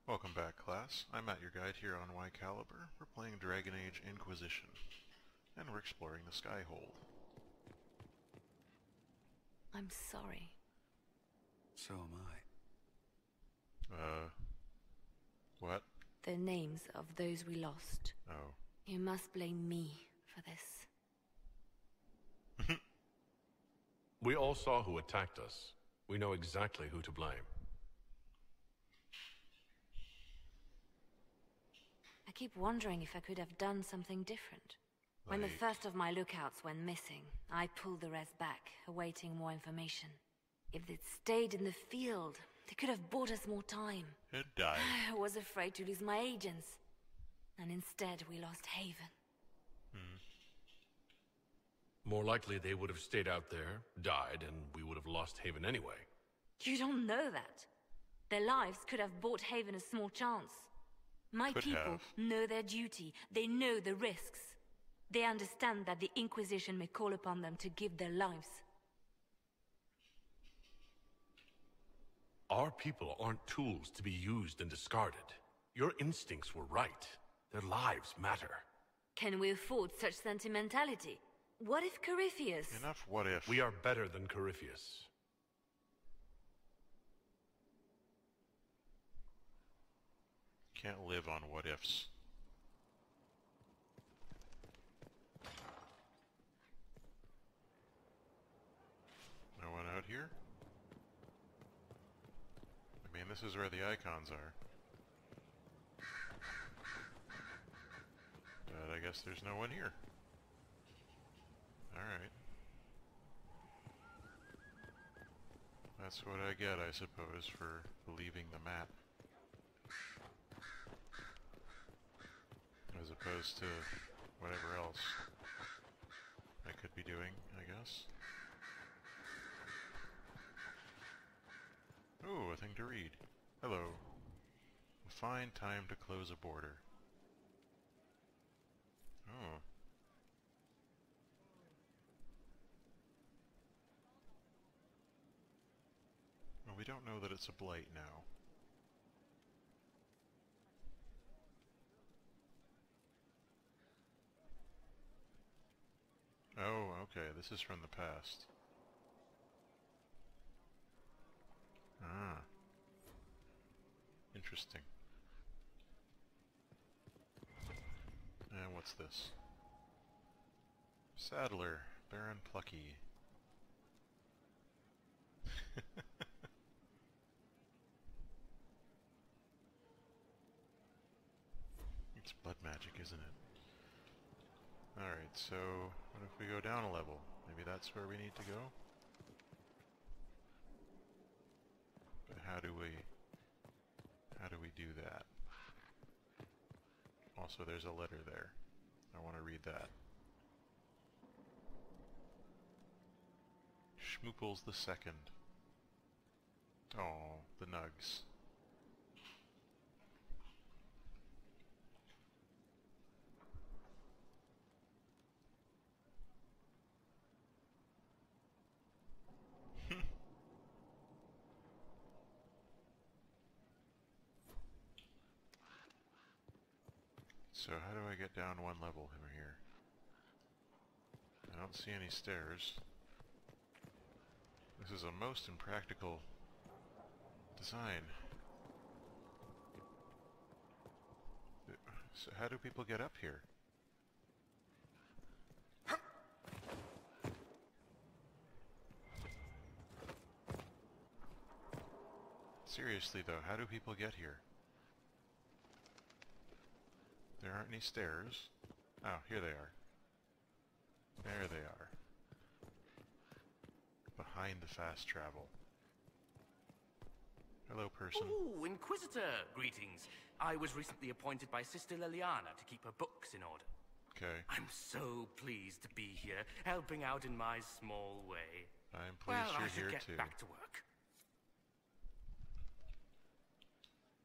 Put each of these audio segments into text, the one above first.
Welcome back, class. I'm Matt, your guide here on Y Caliber. We're playing Dragon Age Inquisition, and we're exploring the Skyhold. I'm sorry. So am I. What? The names of those we lost. Oh. You must blame me for this. We all saw who attacked us. We know exactly who to blame. I keep wondering if I could have done something different. When the first of my lookouts went missing, I pulled the rest back, awaiting more information. If they'd stayed in the field, they could have bought us more time. It died. I was afraid to lose my agents. And instead we lost Haven. More likely they would have stayed out there, died, and we would have lost Haven anyway. You don't know that. Their lives could have bought Haven a small chance. My people know their duty. They know the risks. They understand that the Inquisition may call upon them to give their lives. Our people aren't tools to be used and discarded. Your instincts were right. Their lives matter. Can we afford such sentimentality? What if Corypheus... Enough what if. We are better than Corypheus. Can't live on what ifs. No one out here? I mean, this is where the icons are. But I guess there's no one here. Alright. That's what I get, I suppose, for leaving the map. As opposed to whatever else I could be doing, I guess. Ooh, a thing to read. Hello. A fine time to close a border. Oh. Well, we don't know that it's a blight now. Oh, okay, this is from the past. Ah. Interesting. And what's this? Saddler, Baron Plucky. It's blood magic, isn't it? Alright, so what if we go down a level? Maybe that's where we need to go? But how do we do that? Also, there's a letter there. I want to read that. Schmooples the Second. Oh, the nugs. So how do I get down one level from here? I don't see any stairs. This is a most impractical design. So how do people get up here? Seriously though, how do people get here? There aren't any stairs. Oh, here they are. There they are. Behind the fast travel. Hello, person. Ooh, Inquisitor! Greetings. I was recently appointed by Sister Liliana to keep her books in order. Okay. I'm so pleased to be here, helping out in my small way. I'm pleased Well, I you're should here get too. back to work.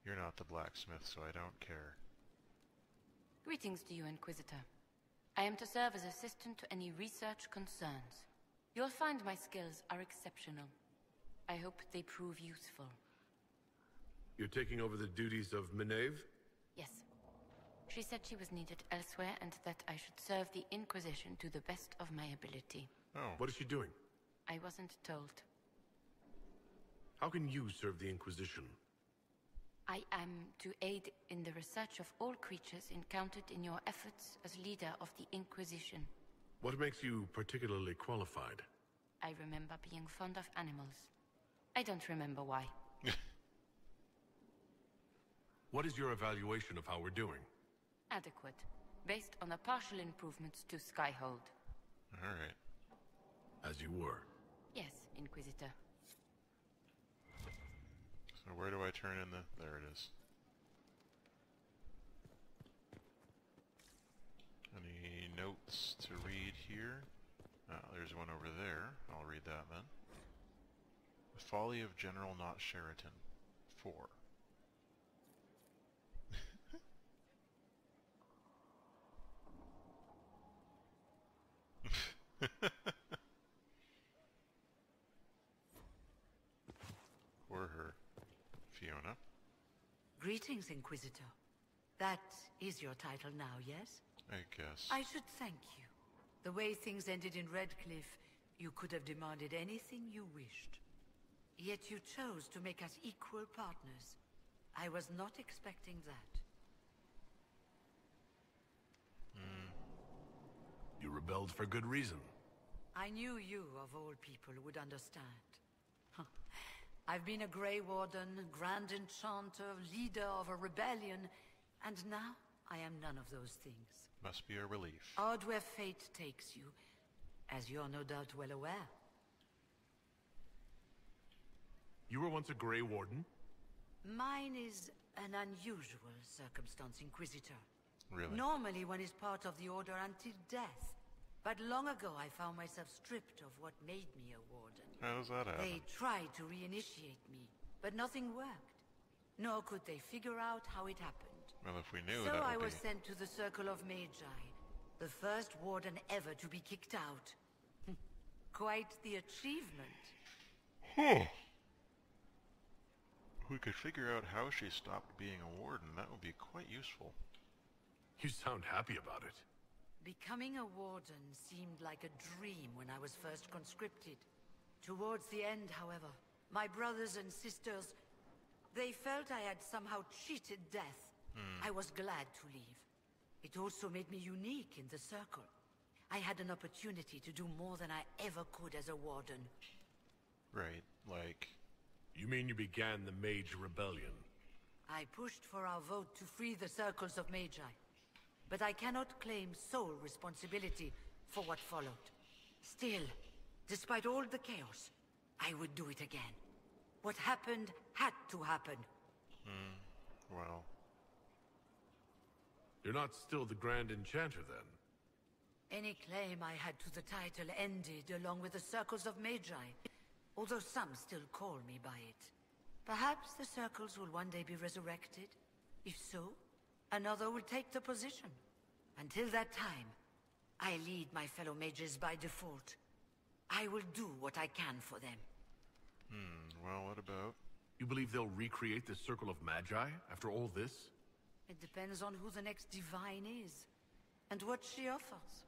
You're not the blacksmith, so I don't care. Greetings to you, Inquisitor. I am to serve as assistant to any research concerns. You'll find my skills are exceptional. I hope they prove useful. You're taking over the duties of Meneve? Yes. She said she was needed elsewhere and that I should serve the Inquisition to the best of my ability. Oh. What is she doing? I wasn't told. How can you serve the Inquisition? I am to aid in the research of all creatures encountered in your efforts as leader of the Inquisition. What makes you particularly qualified? I remember being fond of animals. I don't remember why. What is your evaluation of how we're doing? Adequate, based on the partial improvements to Skyhold. Alright. As you were. Yes, Inquisitor. So where do I turn in the... There it is. Any notes to read here? There's one over there. I'll read that then. The Folly of General Not Sheraton. 4. Or her. Fiona. Greetings, Inquisitor. That is your title now, yes? I guess. I should thank you. The way things ended in Redcliffe, you could have demanded anything you wished. Yet you chose to make us equal partners. I was not expecting that. You rebelled for good reason. I knew you, of all people, would understand. I've been a Grey Warden, Grand Enchanter, leader of a rebellion, and now I am none of those things. Must be a relief. Odd where fate takes you, as you're no doubt well aware. You were once a Grey Warden? Mine is an unusual circumstance, Inquisitor. Really? Normally one is part of the Order until death. But long ago I found myself stripped of what made me a Warden. How does that happen? They tried to reinitiate me, but nothing worked. Nor could they figure out how it happened. Well, if we knew, So that I would was be... sent to the Circle of Magi, the first Warden ever to be kicked out. Quite the achievement. If we could figure out how she stopped being a warden, that would be quite useful. You sound happy about it. Becoming a Warden seemed like a dream when I was first conscripted. Towards the end, however, my brothers and sisters, they felt I had somehow cheated death. I was glad to leave. It also made me unique in the Circle. I had an opportunity to do more than I ever could as a Warden. Right, like... You mean you began the Mage Rebellion? I pushed for our vote to free the Circles of Magi. But I cannot claim sole responsibility for what followed. Still, despite all the chaos, I would do it again. What happened had to happen. Well... You're not still the Grand Enchanter, then? Any claim I had to the title ended along with the Circles of Magi, although some still call me by it. Perhaps the Circles will one day be resurrected. If so, another will take the position. Until that time, I lead my fellow mages by default. I will do what I can for them. Well, what about... You believe they'll recreate the Circle of Magi after all this? It depends on who the next divine is, and what she offers.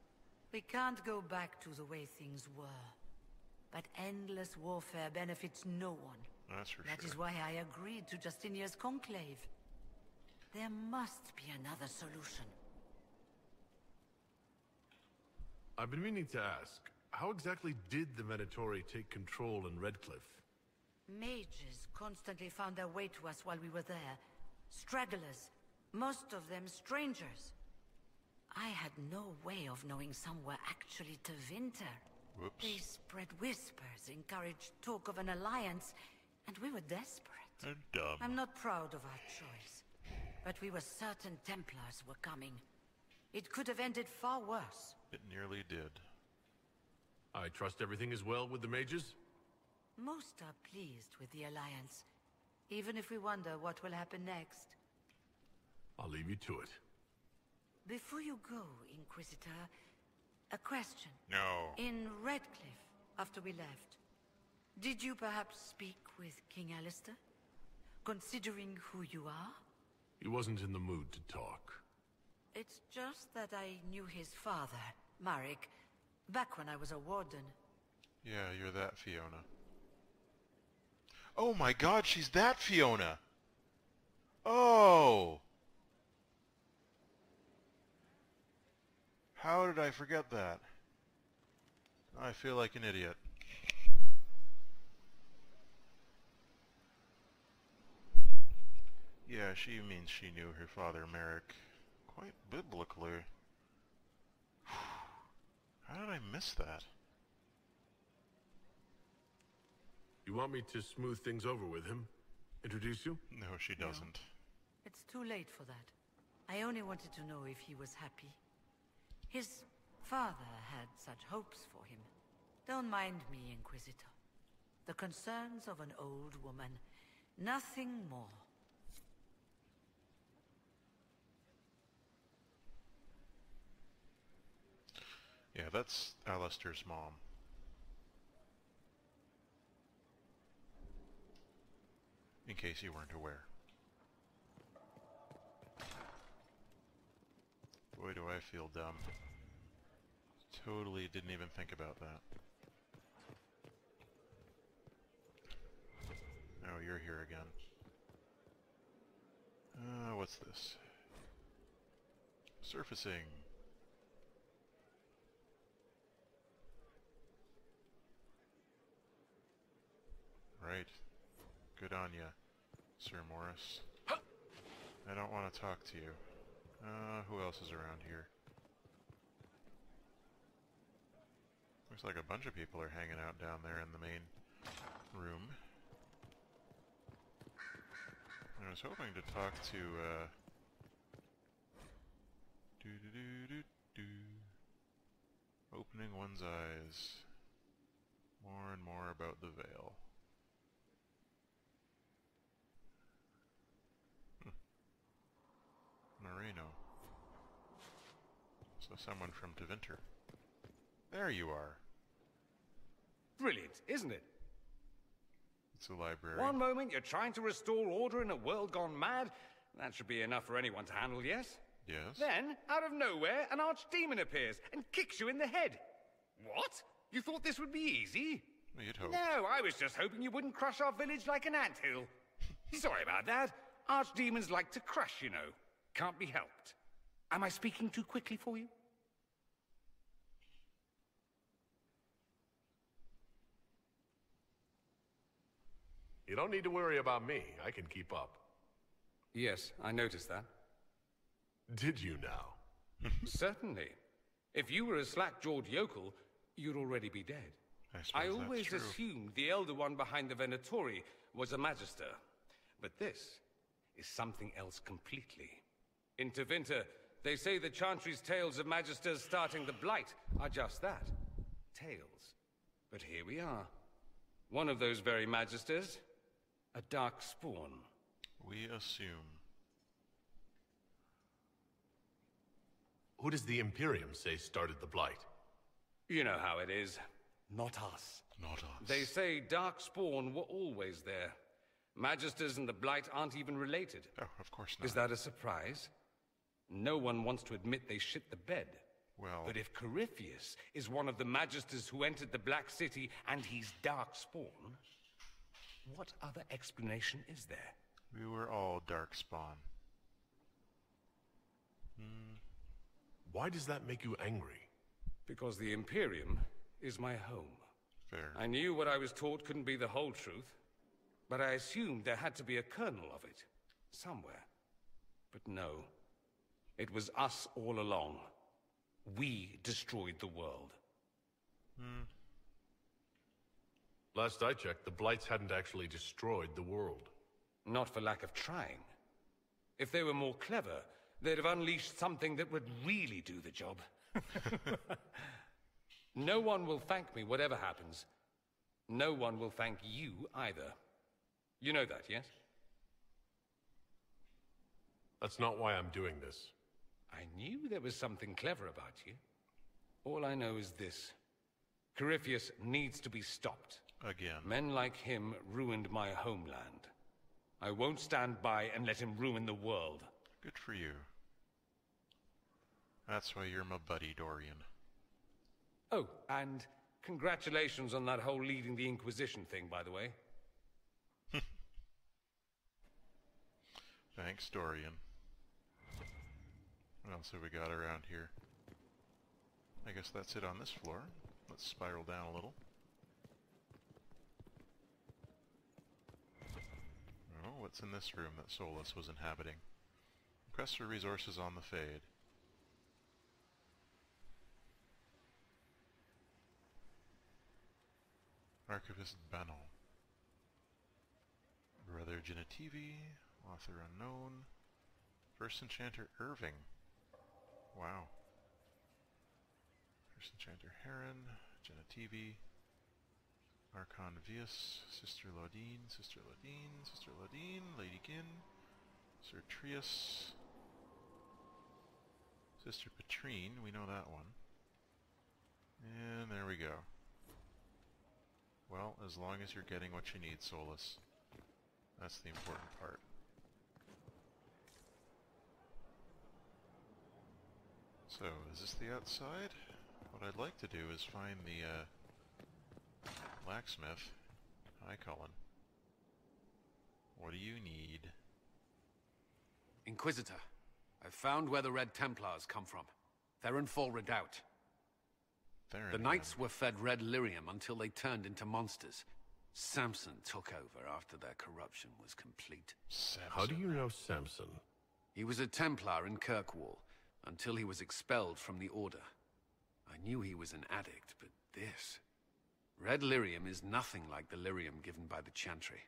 We can't go back to the way things were. But endless warfare benefits no one. That's for That sure. is why I agreed to Justinia's conclave. There must be another solution. I've been meaning to ask, how exactly did the Venatori take control in Redcliffe? Mages constantly found their way to us while we were there. Stragglers, most of them strangers. I had no way of knowing some were actually Tevinter. Whoops. They spread whispers, encouraged talk of an alliance, and we were desperate. They're dumb. I'm not proud of our choice, but we were certain Templars were coming. It could have ended far worse. It nearly did. I trust everything is well with the mages? Most are pleased with the alliance, even if we wonder what will happen next. I'll leave you to it. Before you go, Inquisitor, a question. No. In Redcliffe, after we left, did you perhaps speak with King Alistair? considering who you are. He wasn't in the mood to talk. It's just that I knew his father, Marek, back when I was a warden. Yeah, you're that Fiona. Oh my god, she's that Fiona! Oh! How did I forget that? I feel like an idiot. Yeah, she means she knew her father, Marek, quite biblically. How did I miss that? You want me to smooth things over with him? Introduce you? No, she doesn't. It's too late for that. I only wanted to know if he was happy. His father had such hopes for him. Don't mind me, Inquisitor. The concerns of an old woman. Nothing more. Yeah, that's Alistair's mom. In case you weren't aware. Boy, do I feel dumb. Totally didn't even think about that. Oh, you're here again. What's this? Surfacing. Right. Good on ya, Sir Morris. I don't want to talk to you. Who else is around here? Looks like a bunch of people are hanging out down there in the main room. I was hoping to talk to, opening one's eyes. More and more about the veil. Marino. So someone from Tevinter. There you are. Brilliant, isn't it? It's a library. One moment you're trying to restore order in a world gone mad. That should be enough for anyone to handle, yes? Yes? Then, out of nowhere, an archdemon appears and kicks you in the head. What? You thought this would be easy? Well, you'd hope. No, I was just hoping you wouldn't crush our village like an anthill. Sorry about that. Archdemons like to crush, you know. Can't be helped. Am I speaking too quickly for you? You don't need to worry about me. I can keep up. Yes, I noticed that. Did you now? Certainly. If you were a slack-jawed yokel, you'd already be dead. I I always that's true. assumed the elder one behind the Venatori was a magister. But this is something else completely. In Tevinter, they say the Chantry's tales of magisters starting the Blight are just that. Tales. But here we are. One of those very magisters, a dark spawn. We assume. Who does the Imperium say started the Blight? You know how it is. Not us. Not us. They say darkspawn were always there. Magisters and the Blight aren't even related. Oh, of course not. Is that a surprise? No one wants to admit they shit the bed. Well... But if Corypheus is one of the Magisters who entered the Black City and he's darkspawn, what other explanation is there? We were all darkspawn. Why does that make you angry? Because the Imperium is my home. Fair. I knew what I was taught couldn't be the whole truth, but I assumed there had to be a kernel of it, somewhere. But no, it was us all along. We destroyed the world. Last I checked, the Blights hadn't actually destroyed the world. Not for lack of trying. If they were more clever, they'd have unleashed something that would really do the job. No one will thank me, whatever happens. No one will thank you either. You know that, yes? That's not why I'm doing this. I knew there was something clever about you. All I know is this. Corypheus needs to be stopped. Again. Men like him ruined my homeland. I won't stand by and let him ruin the world. Good for you. That's why you're my buddy, Dorian. Oh, and congratulations on that whole leading the Inquisition thing, by the way. Thanks, Dorian. What else have we got around here? I guess that's it on this floor. Let's spiral down a little. Oh, what's in this room that Solus was inhabiting? Request for resources on the Fade. Archivist Banal. Brother Genitivi. Author unknown. First Enchanter Irving. Wow. First Enchanter Heron. Genitivi. Archon Vius. Sister Lodine. Sister Lodine. Sister Lodine. Lady Gin. Sir Trius. Sister Petrine. We know that one. And there we go. Well, as long as you're getting what you need, Solus. That's the important part. So, is this the outside? What I'd like to do is find the, blacksmith. Hi, Cullen. What do you need? Inquisitor, I've found where the Red Templars come from. Therenfall Redoubt. The Knights were fed red lyrium until they turned into monsters. Samson took over after their corruption was complete. Samson. How do you know Samson? He was a Templar in Kirkwall, until he was expelled from the Order. I knew he was an addict, but this... Red lyrium is nothing like the lyrium given by the Chantry.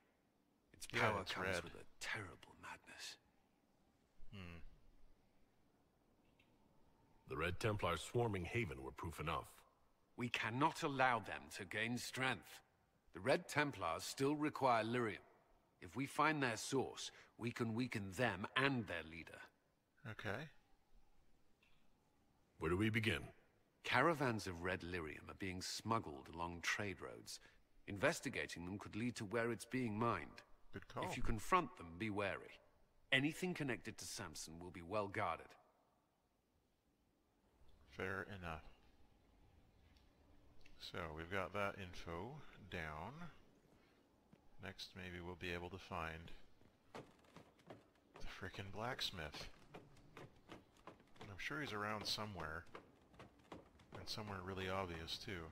Its power comes red. with a terrible madness. The Red Templars swarming Haven were proof enough. We cannot allow them to gain strength. The Red Templars still require lyrium. If we find their source, we can weaken them and their leader. Okay. Where do we begin? Caravans of red lyrium are being smuggled along trade roads. Investigating them could lead to where it's being mined. Good call. If you confront them, be wary. Anything connected to Samson will be well guarded. Fair enough. So, we've got that info down. Next, maybe we'll be able to find the frickin' blacksmith. And I'm sure he's around somewhere. And somewhere really obvious, too.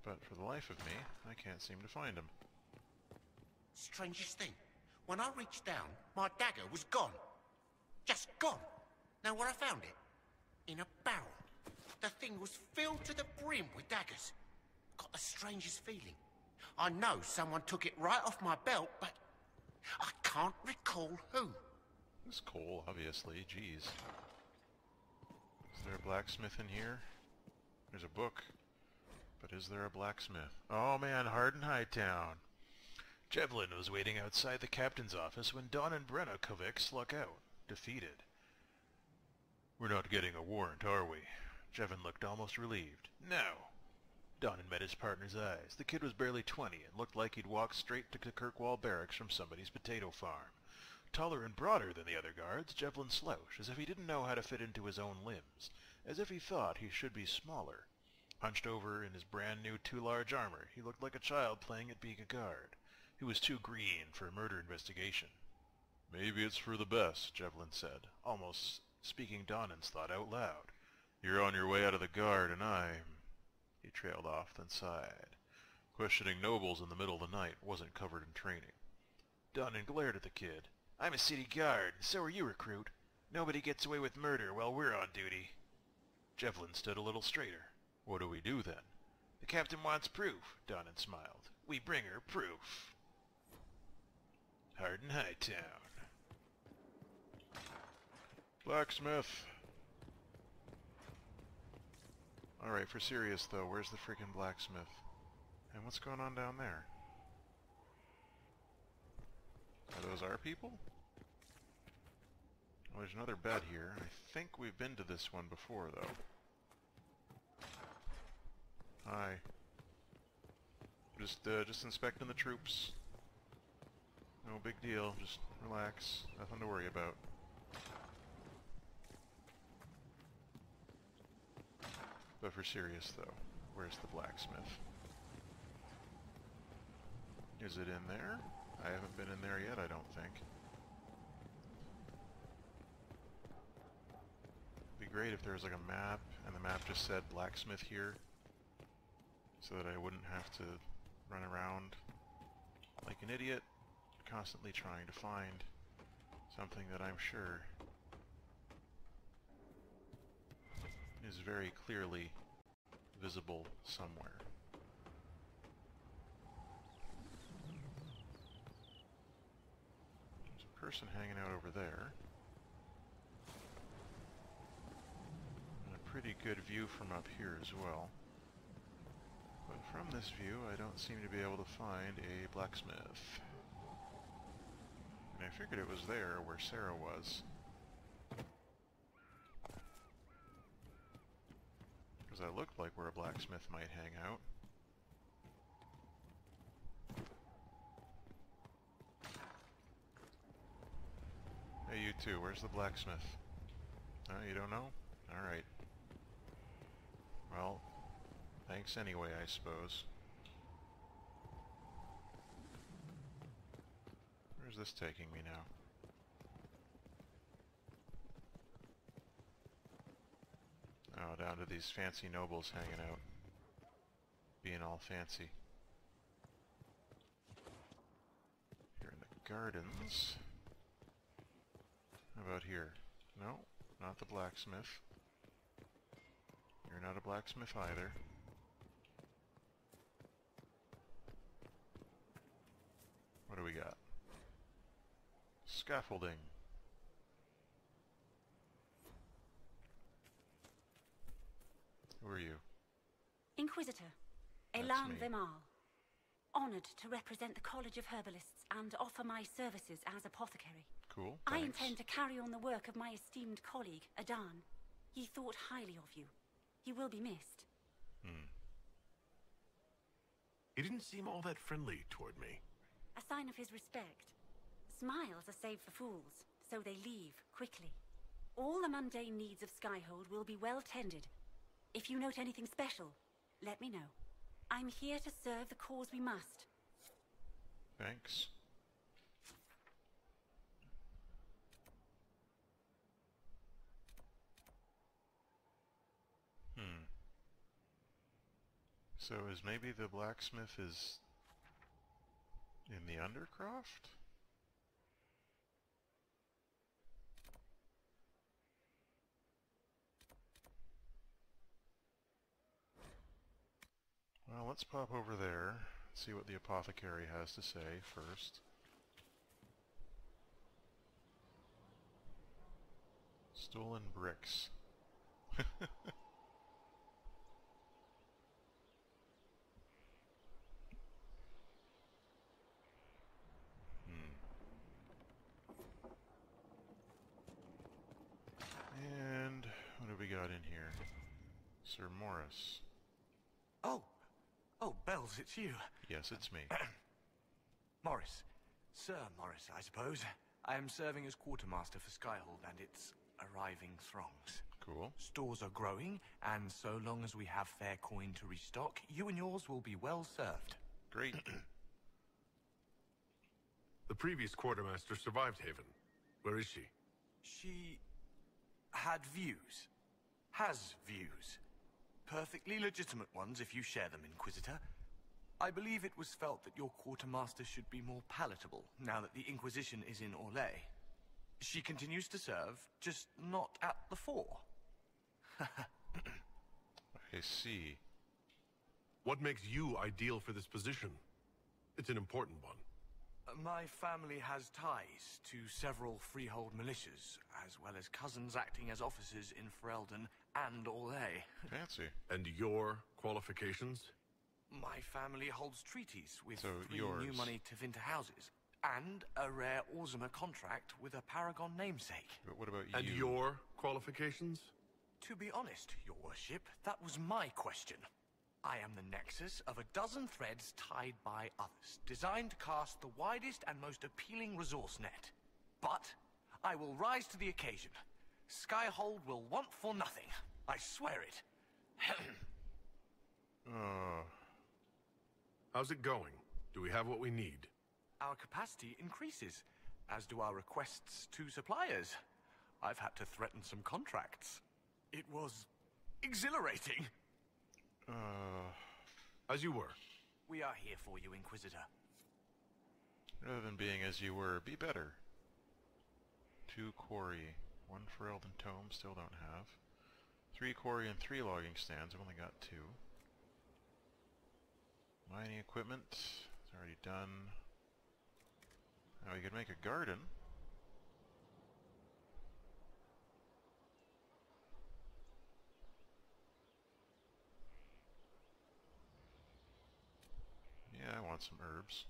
But for the life of me, I can't seem to find him. Strangest thing. When I reached down, my dagger was gone. Just gone. Know where I found it? In a barrel. The thing was filled to the brim with daggers. Got the strangest feeling. I know someone took it right off my belt, but I can't recall who. It's Cole, obviously. Jeez. Is there a blacksmith in here? There's a book. But is there a blacksmith? Oh man, Hardin Hightown. Jevlin was waiting outside the captain's office when Don and Brenna Kovic sluck out, defeated. We're not getting a warrant, are we? Jevin looked almost relieved. No. Don had met his partner's eyes. The kid was barely 20 and looked like he'd walked straight to the Kirkwall barracks from somebody's potato farm. Taller and broader than the other guards, Jevlin slouched, as if he didn't know how to fit into his own limbs, as if he thought he should be smaller. Hunched over in his brand-new too-large armor, he looked like a child playing at being a guard. He was too green for a murder investigation. Maybe it's for the best, Jevlin said, almost speaking Donan's thought out loud. You're on your way out of the guard, and He trailed off, then sighed. Questioning nobles in the middle of the night wasn't covered in training. Donan glared at the kid. I'm a city guard, and so are you, recruit. Nobody gets away with murder while we're on duty. Jevlin stood a little straighter. What do we do, then? The captain wants proof, Donan smiled. We bring her proof. Hardin Hightown. Blacksmith. Alright, for serious though, where's the freaking blacksmith? And what's going on down there? Are those our people? Oh, there's another bed here. I think we've been to this one before, though. Hi. Just inspecting the troops. No big deal. Just relax. Nothing to worry about. But for serious, though, where's the blacksmith? Is it in there? I haven't been in there yet, I don't think. It'd be great if there was like a map, and the map just said blacksmith here, so that I wouldn't have to run around like an idiot, constantly trying to find something that I'm sure is very clearly visible somewhere. There's a person hanging out over there. And a pretty good view from up here as well. But from this view, I don't seem to be able to find a blacksmith. And I figured it was there where Sarah was. Because that looked like where a blacksmith might hang out. Hey, you two, where's the blacksmith? You don't know? Alright. Well, thanks anyway, I suppose. Where's this taking me now? Oh, down to these fancy nobles hanging out. Being all fancy. Here in the gardens. How about here? No, not the blacksmith. You're not a blacksmith either. What do we got? Scaffolding. Who are you? Inquisitor, That's Elan me. Vimal. Honored to represent the College of Herbalists and offer my services as apothecary. Cool, I thanks. intend to carry on the work of my esteemed colleague, Adan. He thought highly of you. He will be missed. He didn't seem all that friendly toward me. A sign of his respect. Smiles are saved for fools, so they leave quickly. All the mundane needs of Skyhold will be well tended. If you note anything special, let me know. I'm here to serve the cause we must. Thanks. So is maybe the blacksmith is in the Undercroft? Well, let's pop over there, see what the apothecary has to say first. Stolen bricks. And what do we got in here? Sir Morris. Oh, Bells, it's you. Yes, it's me. Morris. Sir Morris, I suppose. I am serving as quartermaster for Skyhold and its arriving throngs. Cool. Stores are growing, and so long as we have fair coin to restock, you and yours will be well served. Great. The previous quartermaster survived Haven. Where is she? She had views. Has views. Perfectly legitimate ones if you share them, Inquisitor. I believe it was felt that your quartermaster should be more palatable now that the Inquisition is in Orlais. She continues to serve, just not at the fore. I see. What makes you ideal for this position? It's an important one. My family has ties to several freehold militias, as well as cousins acting as officers in Ferelden and Orlais. Fancy. And your qualifications? My family holds treaties with So 3 yours. new money Tevinter houses, and a rare Orzuma contract with a Paragon namesake. But what about you? And your qualifications? To be honest, your worship, that was my question. I am the nexus of a dozen threads tied by others, designed to cast the widest and most appealing resource net. But I will rise to the occasion. Skyhold will want for nothing. I swear it. How's it going? Do we have what we need? Our capacity increases, as do our requests to suppliers. I've had to threaten some contracts. It was exhilarating. As you were. We are here for you, Inquisitor. Rather than being as you were, be better. 2 quarry. 1 for Elden Tome, still don't have. 3 quarry and 3 logging stands, I've only got 2. Mining equipment, it's already done. Now we could make a garden. Yeah, I want some herbs.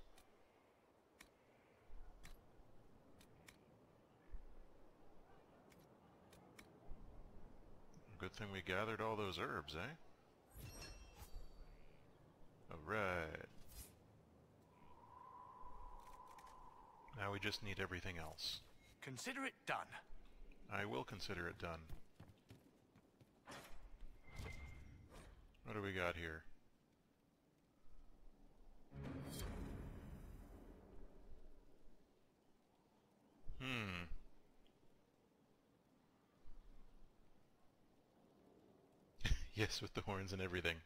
Good thing we gathered all those herbs, eh? Alright. Now we just need everything else. Consider it done. I will consider it done. What do we got here? Yes, with the horns and everything.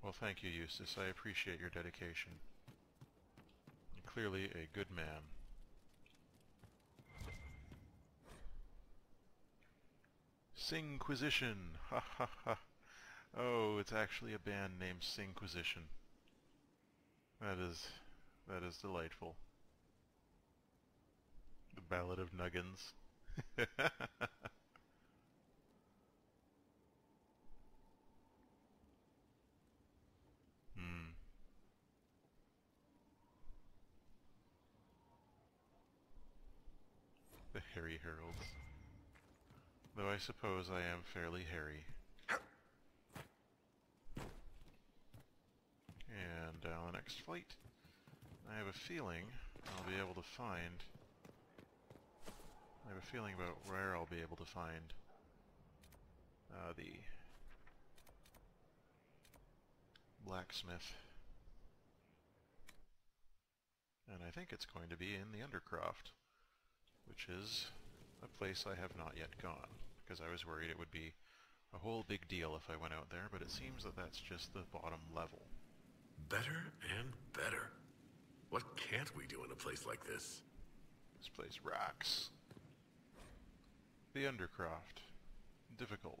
Well, thank you, Eustace. I appreciate your dedication. You're clearly a good man. Singquisition! Ha ha ha! Oh, it's actually a band named Singquisition. That is delightful. The Ballad of Nuggins. The Hairy Heralds. Though I suppose I am fairly hairy. And down the next flight. I have a feeling I'll be able to find... I have a feeling about where I'll be able to find the blacksmith. And I think it's going to be in the Undercroft, which is a place I have not yet gone, because I was worried it would be a whole big deal if I went out there, but it seems that that's just the bottom level. Better and better. What can't we do in a place like this? This place rocks. The Undercroft. Difficult.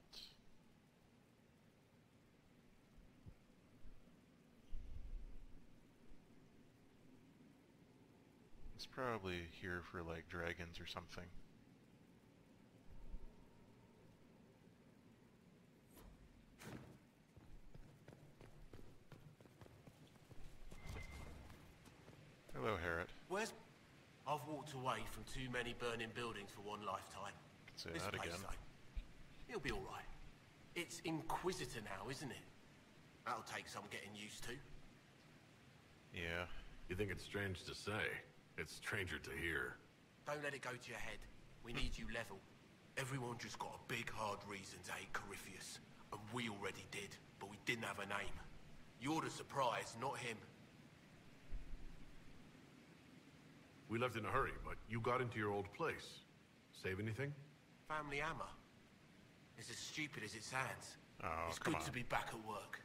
It's probably here for, like, dragons or something. Hello, Harriet. Where's... I've walked away from too many burning buildings for one lifetime. Say This that place, again. though, it'll be alright. It's Inquisitor now, isn't it? That'll take some getting used to. Yeah. You think it's strange to say? It's stranger to hear. Don't let it go to your head. We need you level. Everyone just got a big, hard reason to hate Corypheus. And we already did, but we didn't have a name. You're the surprise, not him. We left in a hurry, but you got into your old place. Save anything? Family hammer. It's as stupid as it sounds. Oh, it's come good on. to be back at work.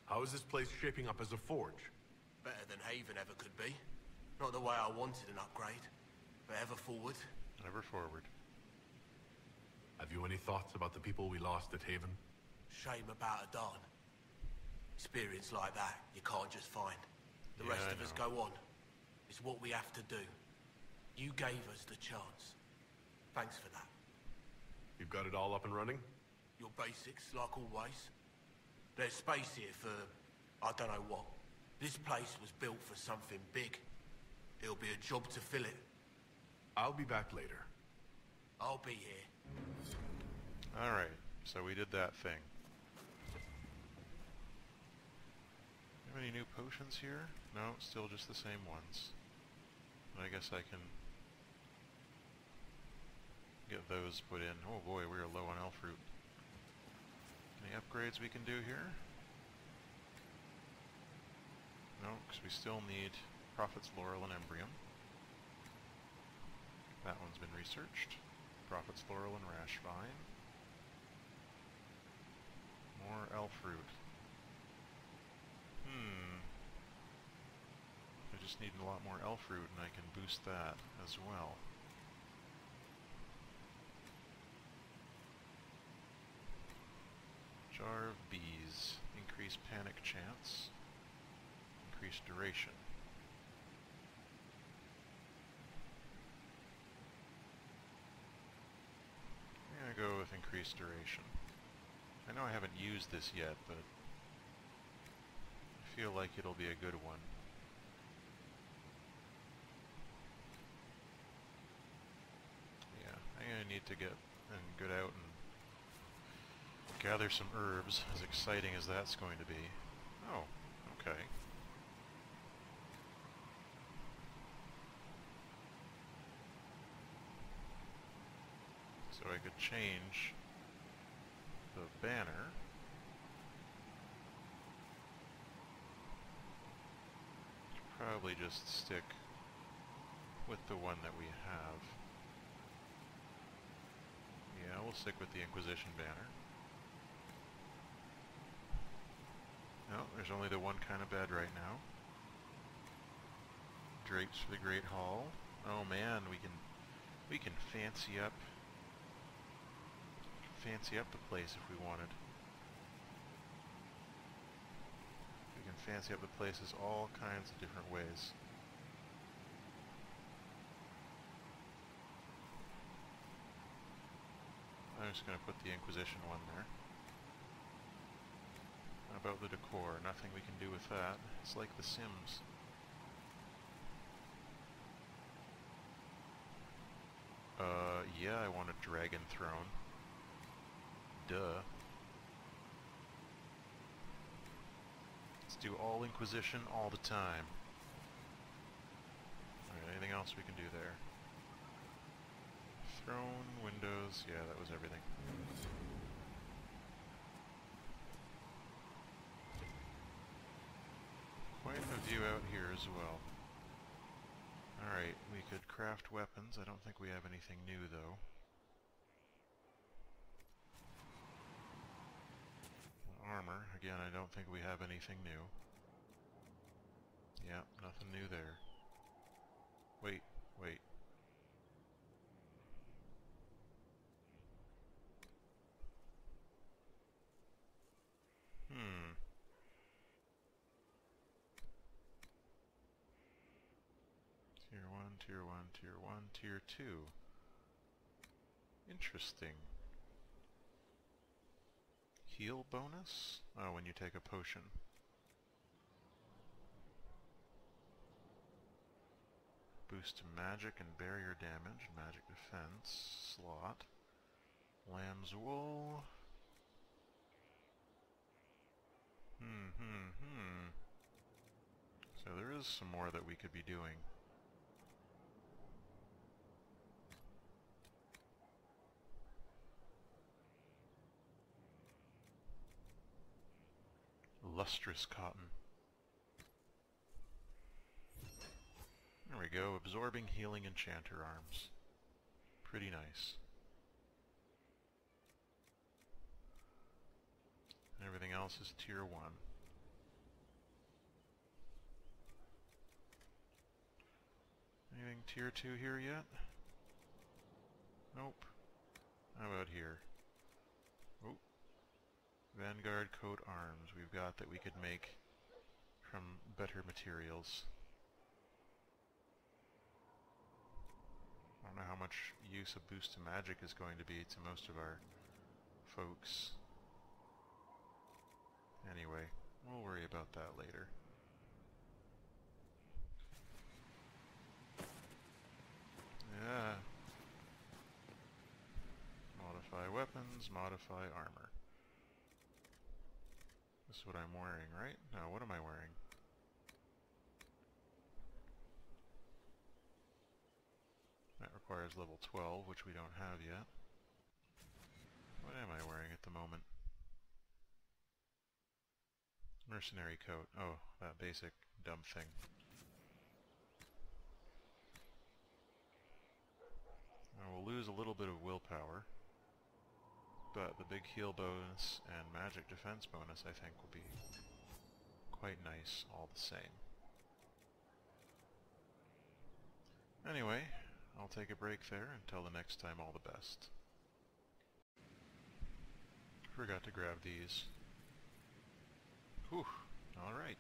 How is this place shaping up as a forge? Better than Haven ever could be. Not the way I wanted an upgrade, but ever forward. Ever forward. Have you any thoughts about the people we lost at Haven? Shame about Adan. Experience like that, you can't just find. The Yeah, rest I of us know. go on. It's what we have to do. You gave us the chance. Thanks for that. You've got it all up and running? Your basics, like always. There's space here for... I don't know what. This place was built for something big. It'll be a job to fill it. I'll be back later. I'll be here. Alright, so we did that thing. Have any new potions here? No, still just the same ones. But I guess I can get those put in. Oh boy, we are low on elf fruit. Any upgrades we can do here? No, because we still need Prophet's Laurel and Embrium. That one's been researched. Prophet's Laurel and Rash Vine. More elf fruit. I just need a lot more elf fruit and I can boost that as well. Jar of Bees. Increase panic chance. Increase duration. I'm gonna go with increased duration. I know I haven't used this yet, but I feel like it'll be a good one. Yeah, I'm gonna need to get out and gather some herbs, as exciting as that's going to be. Oh, okay. So I could change the banner. Probably just stick with the one that we have. Yeah, we'll stick with the Inquisition banner. No, there's only the one kind of bed right now. Drapes for the Great Hall. Oh man, we can fancy up the place if we wanted. We can fancy up the places all kinds of different ways. I'm just going to put the Inquisition one there. How about the decor? Nothing we can do with that. It's like The Sims. Yeah, I want a dragon throne. Duh. Let's do all Inquisition all the time. Alright, anything else we can do there? Throne, windows, yeah, that was everything. Quite a view out here as well. Alright, we could craft weapons. I don't think we have anything new though. Armor, again, I don't think we have anything new. Yeah, nothing new there. Wait. Tier 1, Tier 1, Tier 1, Tier 2. Interesting. Heal bonus? Oh, when you take a potion. Boost to magic and barrier damage, magic defense, slot. Lamb's wool. So there is some more that we could be doing. Lustrous cotton. There we go, absorbing healing enchanter arms. Pretty nice. Everything else is tier 1. Anything tier 2 here yet? Nope. How about here? Oh. Vanguard coat arms we've got that we could make from better materials. I don't know how much use a boost to magic is going to be to most of our folks. Anyway, we'll worry about that later. weapons, modify armor. This is what I'm wearing, right? No, what am I wearing? That requires level 12, which we don't have yet. What am I wearing at the moment? Mercenary coat. Oh, that basic dumb thing. I will lose a little bit of willpower, but the big heal bonus and magic defense bonus I think will be quite nice all the same. Anyway, I'll take a break there. Until the next time, all the best. Forgot to grab these. Whew, alright.